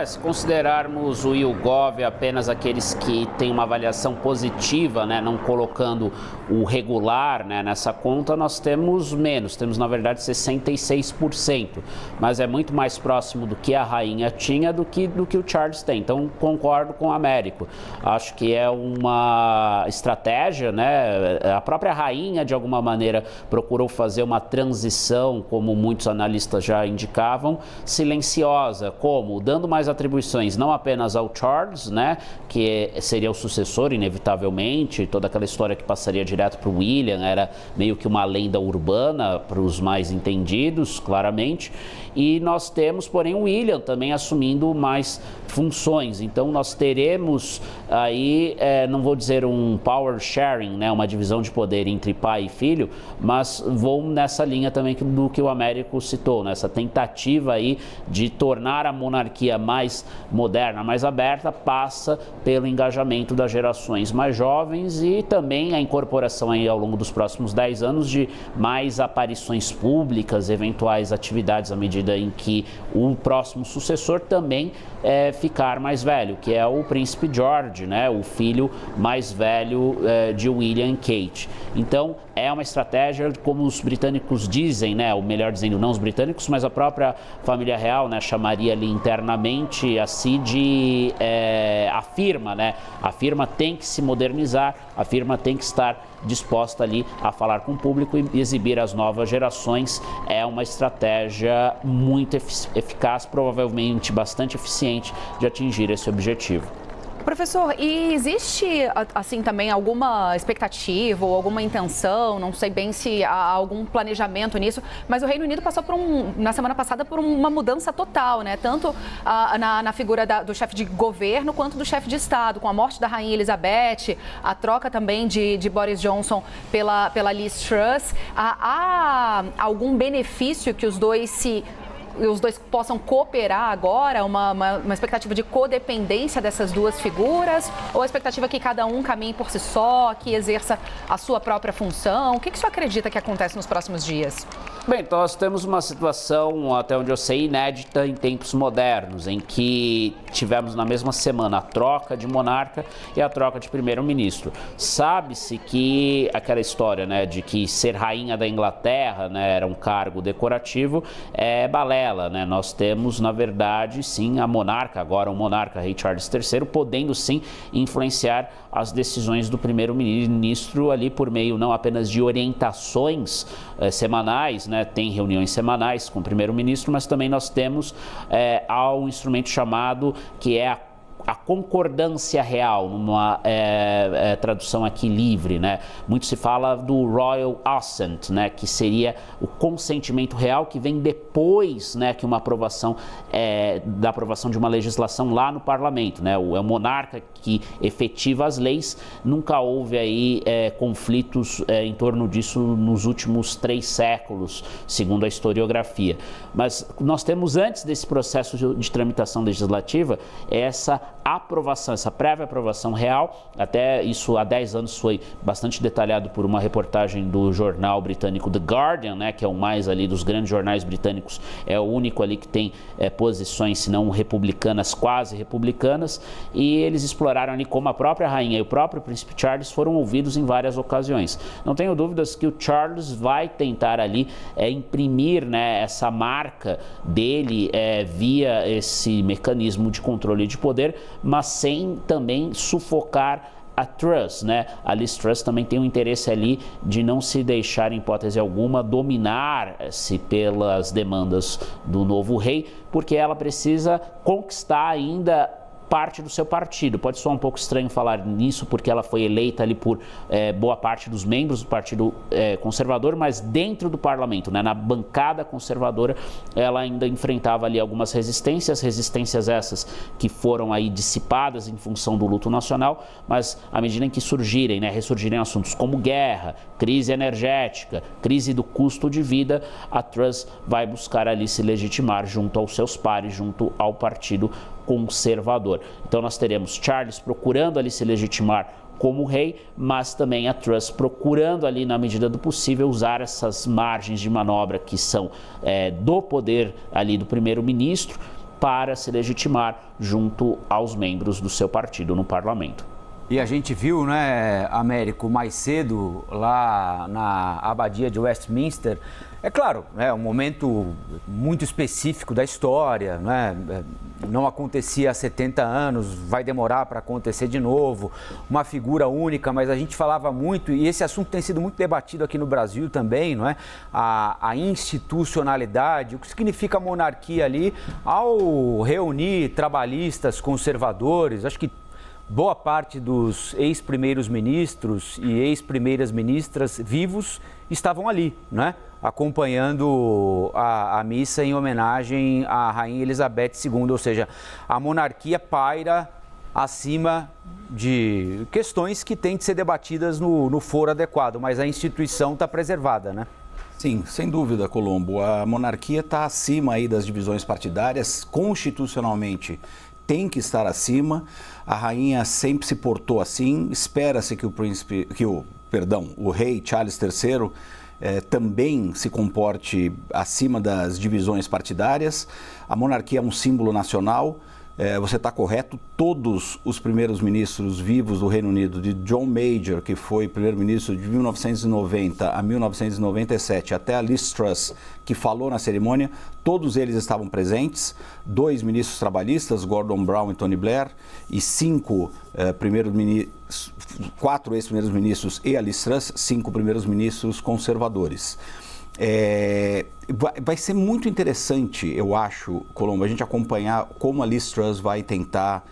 Se considerarmos o YouGov apenas aqueles que têm uma avaliação positiva, né, não colocando o regular, né, nessa conta, nós temos menos, temos na verdade 66%, mas é muito mais próximo do que a rainha tinha do que o Charles tem. Então concordo com o Américo. Acho que é uma estratégia, né? A própria rainha, de alguma maneira, procurou fazer uma transição, como muitos analistas já indicavam, silenciosa, como dando mais atribuições não apenas ao Charles, né, que seria o sucessor inevitavelmente, toda aquela história que passaria direto para o William era meio que uma lenda urbana para os mais entendidos, claramente, e nós temos, porém, o William também assumindo mais funções. Então nós teremos aí, não vou dizer um power sharing, né, uma divisão de poder entre pai e filho, mas vou nessa linha também do que o Américo citou, nessa tentativa aí de tornar a monarquia mais moderna, mais aberta, passa pelo engajamento das gerações mais jovens e também a incorporação aí ao longo dos próximos 10 anos de mais aparições públicas, eventuais atividades à medida em que o próximo sucessor também ficar mais velho, que é o príncipe George, né, o filho mais velho de William e Kate. Então é uma estratégia, como os britânicos dizem, né, ou melhor dizendo, não os britânicos, mas a própria família real, né, chamaria ali internamente assim de afirma, né, a firma tem que se modernizar, a firma tem que estar disposta ali a falar com o público e exibir as novas gerações. É uma estratégia muito eficaz, provavelmente bastante eficiente de atingir esse objetivo. Professor, e existe, assim, também alguma expectativa ou alguma intenção, não sei bem se há algum planejamento nisso, mas o Reino Unido passou na semana passada por uma mudança total, né? Tanto na figura do chefe de governo quanto do chefe de Estado, com a morte da Rainha Elizabeth, a troca também de Boris Johnson pela Liz Truss. Há algum benefício que os dois possam cooperar agora, uma expectativa de codependência dessas duas figuras, ou a expectativa que cada um caminhe por si só, que exerça a sua própria função? O que o senhor acredita que acontece nos próximos dias? Bem, então nós temos uma situação, até onde eu sei, inédita em tempos modernos, em que tivemos na mesma semana a troca de monarca e a troca de primeiro-ministro. Sabe-se que aquela história, né, de que ser rainha da Inglaterra, né, era um cargo decorativo, é balela, né? Nós temos, na verdade, sim, a monarca, agora o monarca Rei Charles III, podendo sim influenciar as decisões do primeiro-ministro ali por meio não apenas de orientações semanais, né? Tem reuniões semanais com o primeiro-ministro, mas também nós temos um instrumento chamado que é a concordância real, numa tradução aqui livre, né? Muito se fala do Royal Assent, né? Que seria o consentimento real que vem depois, né? Que uma aprovação da aprovação de uma legislação lá no parlamento, né? É o monarca que efetiva as leis. Nunca houve aí conflitos em torno disso nos últimos 3 séculos, segundo a historiografia. Mas nós temos, antes desse processo de tramitação legislativa, essa aprovação, essa prévia aprovação real. Até isso há 10 anos foi bastante detalhado por uma reportagem do jornal britânico The Guardian, né, que é o mais ali dos grandes jornais britânicos, é o único ali que tem posições, se não republicanas, quase republicanas, e eles exploraram ali como a própria rainha e o próprio príncipe Charles foram ouvidos em várias ocasiões. Não tenho dúvidas que o Charles vai tentar ali imprimir, né, essa marca dele via esse mecanismo de controle de poder, mas sem também sufocar a Truss, né? A Liz Truss também tem um interesse ali de não se deixar, em hipótese alguma, dominar-se pelas demandas do novo rei, porque ela precisa conquistar ainda parte do seu partido. Pode soar um pouco estranho falar nisso, porque ela foi eleita ali por boa parte dos membros do Partido Conservador, mas dentro do parlamento, né, na bancada conservadora, ela ainda enfrentava ali algumas resistências essas que foram aí dissipadas em função do luto nacional, mas à medida em que ressurgirem assuntos como guerra, crise energética, crise do custo de vida, a Truss vai buscar ali se legitimar junto aos seus pares, junto ao Partido Conservador. Então nós teremos Charles procurando ali se legitimar como rei, mas também a Truss procurando ali, na medida do possível, usar essas margens de manobra que são do poder ali do primeiro-ministro para se legitimar junto aos membros do seu partido no parlamento. E a gente viu, né, Américo, mais cedo lá na abadia de Westminster, é claro, é um momento muito específico da história, né? Não acontecia há 70 anos, vai demorar para acontecer de novo, uma figura única, mas a gente falava muito, e esse assunto tem sido muito debatido aqui no Brasil também, não é? A institucionalidade, o que significa a monarquia ali, ao reunir trabalhistas, conservadores, acho que boa parte dos ex-primeiros-ministros e ex-primeiras-ministras vivos estavam ali, né? Acompanhando a missa em homenagem à Rainha Elizabeth II, ou seja, a monarquia paira acima de questões que têm de ser debatidas no foro adequado, mas a instituição está preservada, né? Sim, sem dúvida, Colombo. A monarquia está acima aí das divisões partidárias, constitucionalmente tem que estar acima. A rainha sempre se portou assim. Espera-se que o rei Charles III também se comporte acima das divisões partidárias. A monarquia é um símbolo nacional. Você está correto, todos os primeiros ministros vivos do Reino Unido, de John Major, que foi primeiro-ministro de 1990 a 1997, até a Liz Truss, que falou na cerimônia, todos eles estavam presentes. 2 ministros trabalhistas, Gordon Brown e Tony Blair, e 4 ex-primeiros-ministros e a Liz Truss, 5 primeiros-ministros conservadores. Vai ser muito interessante, eu acho, Colombo, a gente acompanhar como a Liz Truss vai tentar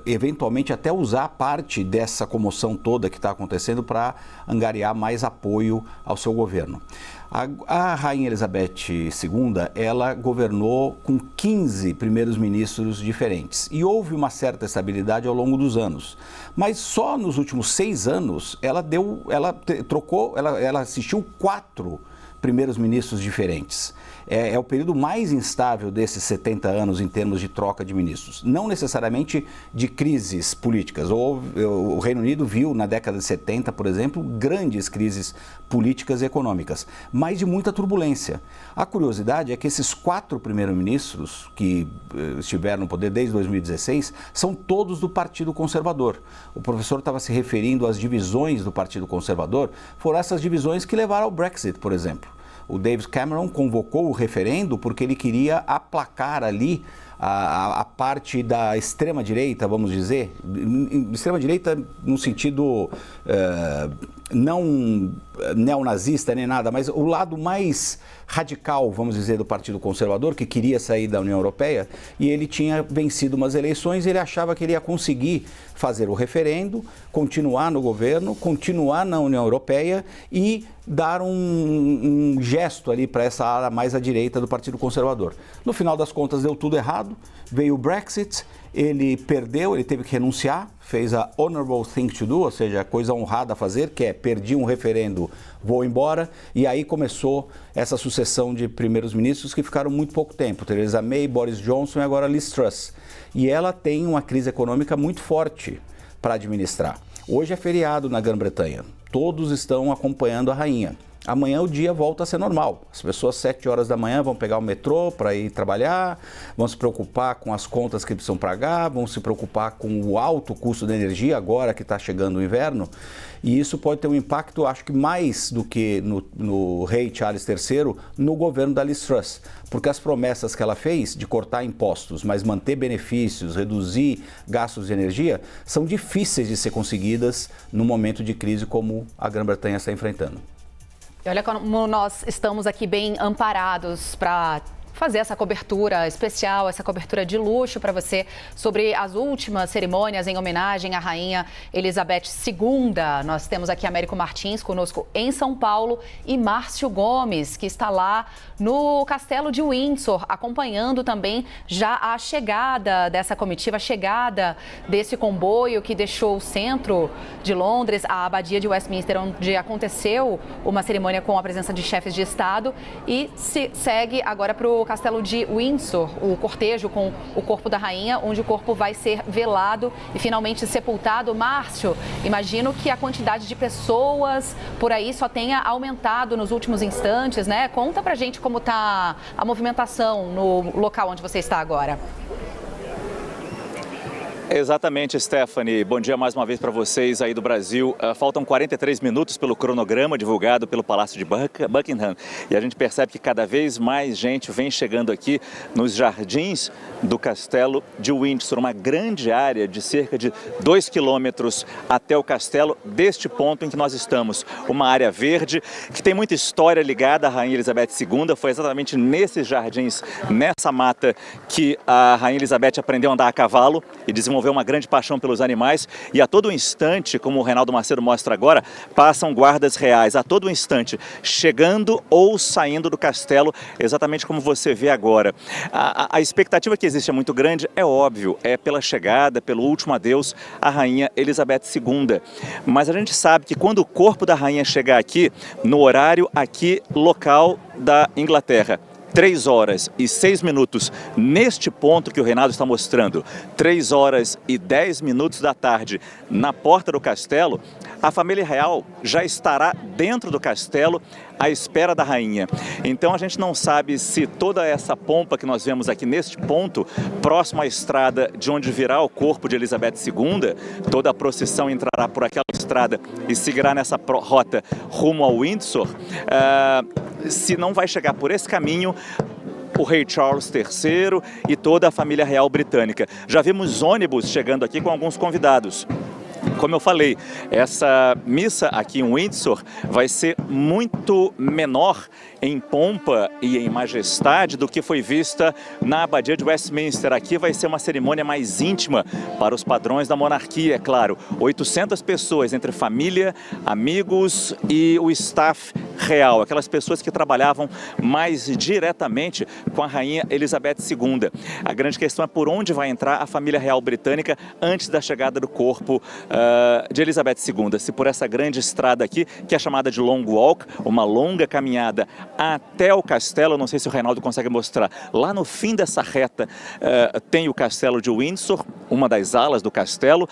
eventualmente até usar parte dessa comoção toda que está acontecendo para angariar mais apoio ao seu governo. A Rainha Elizabeth II, ela governou com 15 primeiros ministros diferentes e houve uma certa estabilidade ao longo dos anos. Mas só nos últimos 6 anos ela assistiu 4 primeiros ministros diferentes. É o período mais instável desses 70 anos em termos de troca de ministros. Não necessariamente de crises políticas. O Reino Unido viu na década de 70, por exemplo, grandes crises políticas e econômicas, mas de muita turbulência. A curiosidade é que esses 4 primeiros-ministros que estiveram no poder desde 2016 são todos do Partido Conservador. O professor estava se referindo às divisões do Partido Conservador, foram essas divisões que levaram ao Brexit, por exemplo. O David Cameron convocou o referendo porque ele queria aplacar ali a parte da extrema-direita, vamos dizer, extrema-direita no sentido não neonazista nem nada, mas o lado mais radical, vamos dizer, do Partido Conservador, que queria sair da União Europeia, e ele tinha vencido umas eleições e ele achava que ele ia conseguir fazer o referendo, continuar no governo, continuar na União Europeia e dar um gesto ali para essa área mais à direita do Partido Conservador. No final das contas deu tudo errado, veio o Brexit, ele perdeu, ele teve que renunciar, fez a honorable thing to do, ou seja, a coisa honrada a fazer, que é perdi um referendo, vou embora, e aí começou essa sucessão de primeiros ministros que ficaram muito pouco tempo, Theresa May, Boris Johnson e agora Liz Truss. E ela tem uma crise econômica muito forte para administrar. Hoje é feriado na Grã-Bretanha, todos estão acompanhando a rainha. Amanhã o dia volta a ser normal. As pessoas às 7 horas da manhã vão pegar o metrô para ir trabalhar, vão se preocupar com as contas que precisam pagar, vão se preocupar com o alto custo da energia agora que está chegando o inverno. E isso pode ter um impacto, acho que mais do que no rei Charles III, no governo da Liz Truss. Porque as promessas que ela fez de cortar impostos, mas manter benefícios, reduzir gastos de energia, são difíceis de ser conseguidas num momento de crise como a Grã-Bretanha está enfrentando. E olha como nós estamos aqui bem amparados para fazer essa cobertura especial, essa cobertura de luxo para você sobre as últimas cerimônias em homenagem à Rainha Elizabeth II. Nós temos aqui Américo Martins conosco em São Paulo e Márcio Gomes, que está lá no Castelo de Windsor, acompanhando também já a chegada dessa comitiva, a chegada desse comboio que deixou o centro de Londres, a Abadia de Westminster, onde aconteceu uma cerimônia com a presença de chefes de Estado, e se segue agora para o Castelo de Windsor, o cortejo com o corpo da rainha, onde o corpo vai ser velado e finalmente sepultado. Márcio, imagino que a quantidade de pessoas por aí só tenha aumentado nos últimos instantes, né? Conta pra gente como tá a movimentação no local onde você está agora. Exatamente, Stephanie. Bom dia mais uma vez para vocês aí do Brasil. Faltam 43 minutos pelo cronograma divulgado pelo Palácio de Buckingham e a gente percebe que cada vez mais gente vem chegando aqui nos jardins do Castelo de Windsor, uma grande área de cerca de 2 quilômetros até o castelo, deste ponto em que nós estamos. Uma área verde que tem muita história ligada à Rainha Elizabeth II. Foi exatamente nesses jardins, nessa mata, que a Rainha Elizabeth aprendeu a andar a cavalo e desenvolveu uma grande paixão pelos animais, e a todo instante, como o Reinaldo Macedo mostra agora, passam guardas reais a todo instante, chegando ou saindo do castelo, exatamente como você vê agora. A expectativa que existe é muito grande, é óbvio, é pela chegada, pelo último adeus à Rainha Elizabeth II. Mas a gente sabe que quando o corpo da rainha chegar aqui, no horário aqui local da Inglaterra, 3 horas e 6 minutos, neste ponto que o Reinaldo está mostrando, 3 horas e 10 minutos da tarde, na porta do castelo, a família real já estará dentro do castelo à espera da rainha. Então a gente não sabe se toda essa pompa que nós vemos aqui neste ponto, próximo à estrada de onde virá o corpo de Elizabeth II, toda a procissão entrará por aquela estrada e seguirá nessa rota rumo ao Windsor, se não vai chegar por esse caminho o rei Charles III e toda a família real britânica. Já vimos ônibus chegando aqui com alguns convidados. Como eu falei, essa missa aqui em Windsor vai ser muito menor em pompa e em majestade do que foi vista na Abadia de Westminster. Aqui vai ser uma cerimônia mais íntima para os padrões da monarquia, é claro. 800 pessoas, entre família, amigos e o staff real, aquelas pessoas que trabalhavam mais diretamente com a Rainha Elizabeth II. A grande questão é por onde vai entrar a família real britânica antes da chegada do corpo de Elizabeth II. Se por essa grande estrada aqui, que é chamada de Long Walk, uma longa caminhada até o castelo, não sei se o Reinaldo consegue mostrar, lá no fim dessa reta tem o castelo de Windsor, uma das alas do castelo.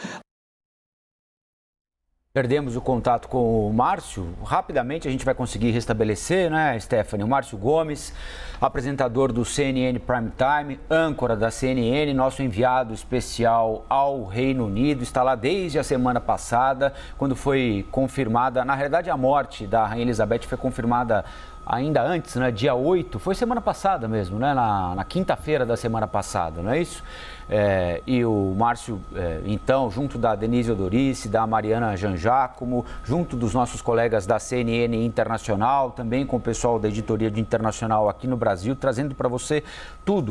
Perdemos o contato com o Márcio. Rapidamente a gente vai conseguir restabelecer, né, Stephanie? O Márcio Gomes, apresentador do CNN Prime Time, âncora da CNN, nosso enviado especial ao Reino Unido, está lá desde a semana passada, quando foi confirmada, na realidade a morte da Rainha Elizabeth foi confirmada ainda antes, né, dia 8, foi semana passada mesmo, né, na quinta-feira da semana passada, não é isso? E o Márcio, então, junto da Denise Odorice, da Mariana Janjacomo, junto dos nossos colegas da CNN Internacional, também com o pessoal da editoria de Internacional aqui no Brasil, trazendo para você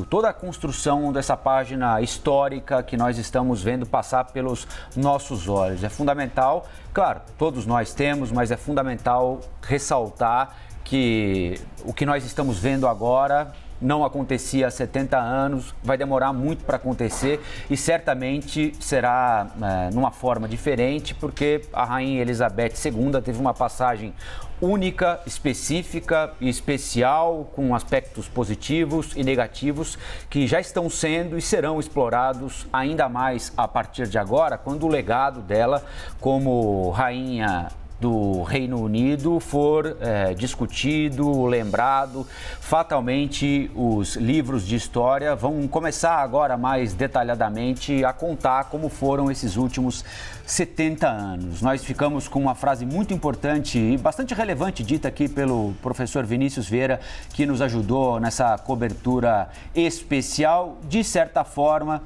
toda a construção dessa página histórica que nós estamos vendo passar pelos nossos olhos. É fundamental, claro, todos nós temos, mas é fundamental ressaltar que o que nós estamos vendo agora não acontecia há 70 anos, vai demorar muito para acontecer e será numa forma diferente, porque a Rainha Elizabeth II teve uma passagem única, específica e especial, com aspectos positivos e negativos que já estão sendo e serão explorados ainda mais a partir de agora, quando o legado dela como rainha do Reino Unido for discutido, lembrado. Fatalmente, os livros de história vão começar agora mais detalhadamente a contar como foram esses últimos 70 anos. Nós ficamos com uma frase muito importante e bastante relevante, dita aqui pelo professor Vinícius Vieira, que nos ajudou nessa cobertura especial. De certa forma,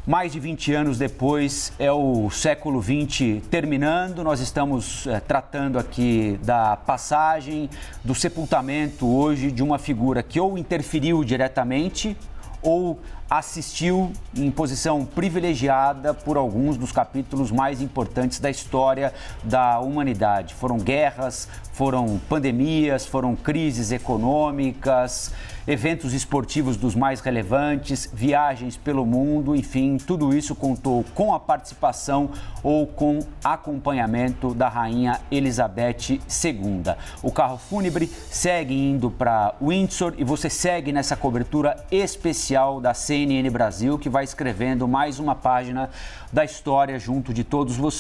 mais de 20 anos depois, é o século XX terminando. Nós estamos tratando aqui da passagem, do sepultamento hoje de uma figura que ou interferiu diretamente ou assistiu em posição privilegiada por alguns dos capítulos mais importantes da história da humanidade. Foram guerras, foram pandemias, foram crises econômicas, eventos esportivos dos mais relevantes, viagens pelo mundo, enfim, tudo isso contou com a participação ou com acompanhamento da Rainha Elizabeth II. O carro fúnebre segue indo para Windsor e você segue nessa cobertura especial da CNN Brasil, que vai escrevendo mais uma página da história junto de todos vocês.